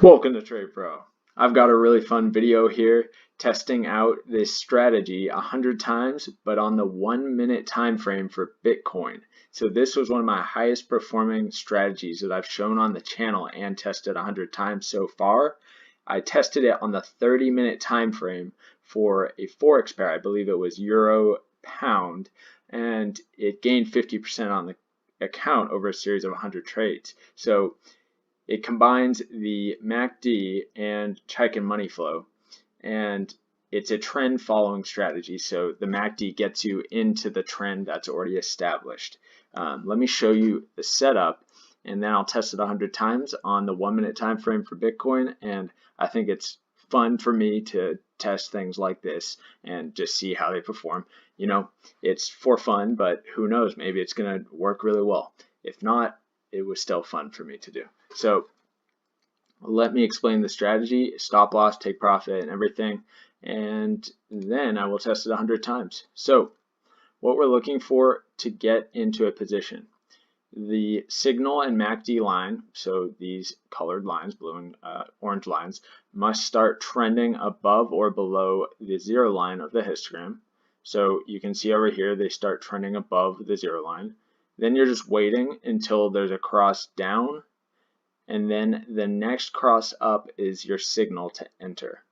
Welcome to Trade Pro. I've got a really fun video here testing out this strategy 100 times, but on the 1 minute time frame for Bitcoin. So this was one of my highest performing strategies that I've shown on the channel and tested 100 times so far. I tested it on the 30-minute time frame for a forex pair. I believe it was Euro Pound, and it gained 50% on the account over a series of 100 trades. So it combines the MACD and Chaikin money flow, and it's a trend following strategy. So the MACD gets you into the trend that's already established. Let me show you the setup, and then I'll test it 100 times on the 1 minute time frame for Bitcoin. And I think it's fun for me to test things like this and just see how they perform. You know, it's for fun, but who knows, maybe it's going to work really well. If not, it was still fun for me to do. So let me explain the strategy, stop loss, take profit, and everything, and then I will test it 100 times. So what we're looking for to get into a position, the signal and MACD line, so these colored lines, blue and orange lines, must start trending above or below the zero line of the histogram. So you can see over here they start trending above the zero line. Then you're just waiting until there's a cross down, and then the next cross up is your signal to enter.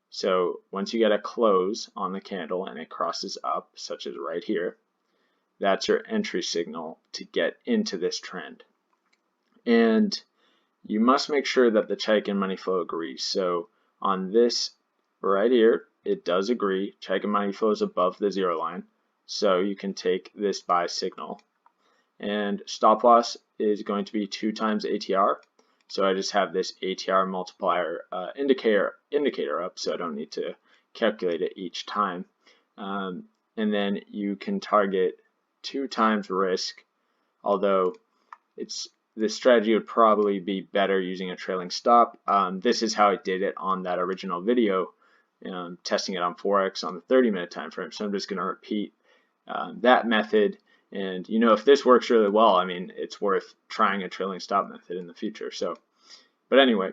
So once you get a close on the candle and it crosses up, such as right here, that's your entry signal to get into this trend. And you must make sure that the Chaikin money flow agrees. So on this right here, it does agree. Chaikin money flow is above the zero line, so you can take this buy signal. And stop loss is going to be 2 times ATR. So I just have this ATR multiplier indicator up, so I don't need to calculate it each time. And then you can target 2 times risk, although this strategy would probably be better using a trailing stop. This is how I did it on that original video, testing it on Forex on the 30-minute time frame. So I'm just going to repeat that method. And you know, if this works really well, I mean, it's worth trying a trailing stop method in the future. So, but anyway,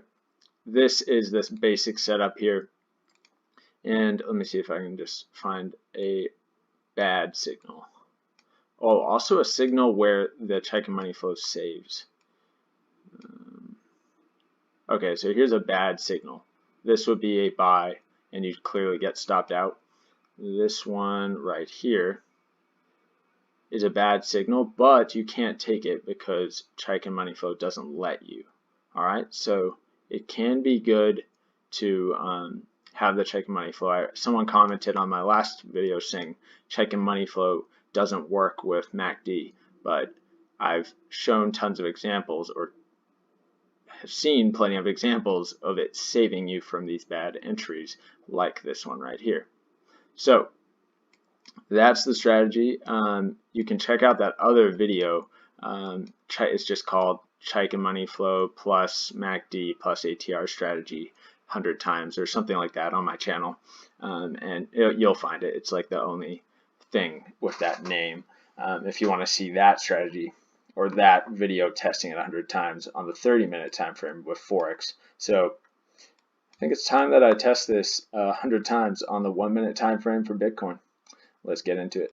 this is this basic setup here. And let me see if I can just find a bad signal. Oh, also a signal where the Chaikin money flow saves. Okay, so here's a bad signal. This would be a buy, and you'd clearly get stopped out. This one right here is a bad signal, but you can't take it because Chaikin money flow doesn't let you. Alright, so it can be good to have the Chaikin money flow. Someone commented on my last video saying Chaikin money flow doesn't work with MACD, but I've shown tons of examples, or have seen plenty of examples of it saving you from these bad entries like this one right here. So that's the strategy. You can check out that other video. It's just called Chaikin money flow plus MACD plus ATR strategy 100 times or something like that on my channel, and you'll find it. It's like the only thing with that name. If you want to see that strategy or that video testing it 100 times on the 30-minute time frame with Forex. So I think it's time that I test this 100 times on the 1 minute time frame for Bitcoin. Let's get into it.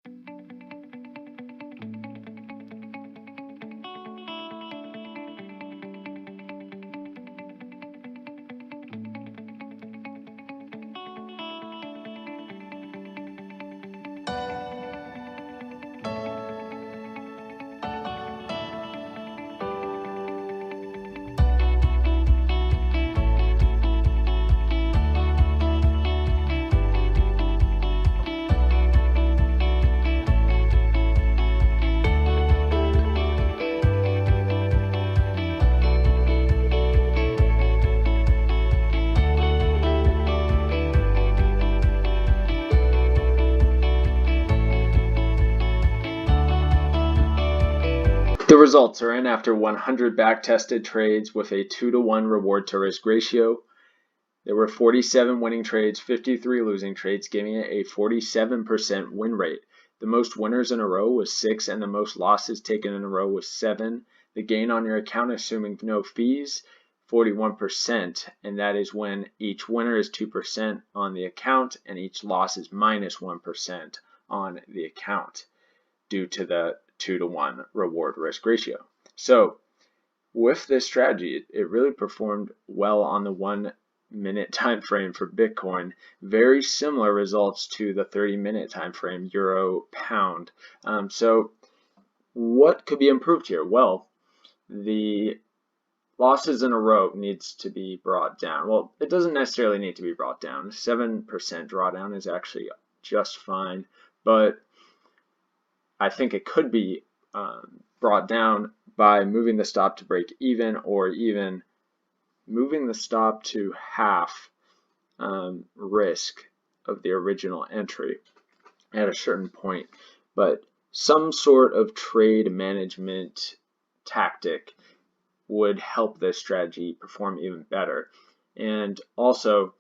The results are in after 100 back-tested trades with a 2-to-1 reward to risk ratio. There were 47 winning trades, 53 losing trades, giving it a 47% win rate. The most winners in a row was 6, and the most losses taken in a row was 7. The gain on your account, assuming no fees, 41%, and that is when each winner is 2% on the account and each loss is minus 1% on the account due to the 2-to-1 reward risk ratio. So with this strategy, it really performed well on the 1 minute time frame for Bitcoin. Very similar results to the 30-minute time frame, euro pound. So what could be improved here? Well, the losses in a row needs to be brought down. Well, it doesn't necessarily need to be brought down. 7% drawdown is actually just fine, but I think it could be brought down by moving the stop to break even, or even moving the stop to half risk of the original entry at a certain point. But some sort of trade management tactic would help this strategy perform even better. And also,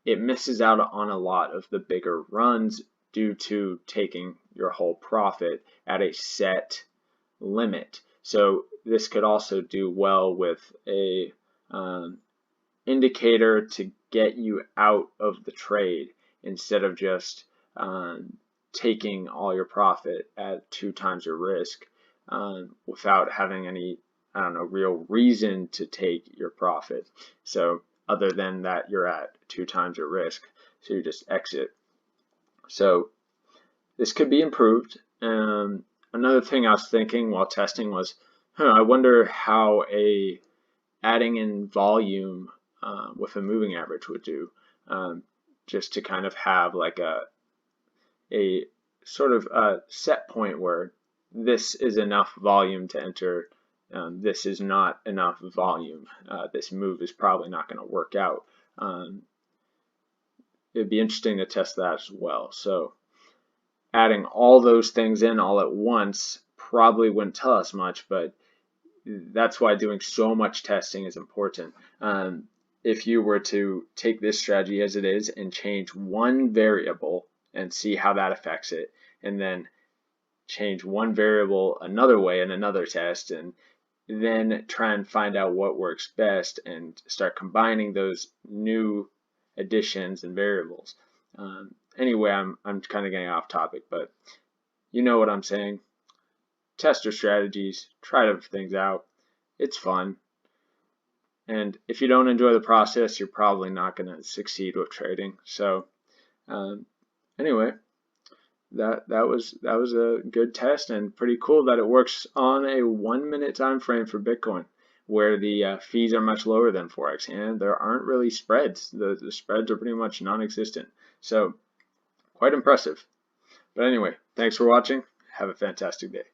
it misses out on a lot of the bigger runs due to taking your whole profit at a set limit. So this could also do well with a indicator to get you out of the trade instead of just taking all your profit at 2 times your risk without having any, real reason to take your profit. So other than that, you're at 2 times your risk, so you just exit. So this could be improved. Another thing I was thinking while testing was, I wonder how adding in volume with a moving average would do, just to kind of have like a sort of a set point where this is enough volume to enter, this is not enough volume, this move is probably not going to work out. It'd be interesting to test that as well. So adding all those things in all at once probably wouldn't tell us much, but that's why doing so much testing is important. If you were to take this strategy as it is and change one variable and see how that affects it, and then change one variable another way in another test, and then try and find out what works best and start combining those new additions and variables. Anyway, I'm kind of getting off topic, but you know what I'm saying. Test your strategies, try different things out. It's fun. And if you don't enjoy the process, you're probably not going to succeed with trading. So anyway, that was a good test, and pretty cool that it works on a 1 minute time frame for Bitcoin, where the fees are much lower than Forex, and there aren't really spreads. The spreads are pretty much non-existent. So quite impressive. But anyway, thanks for watching. Have a fantastic day.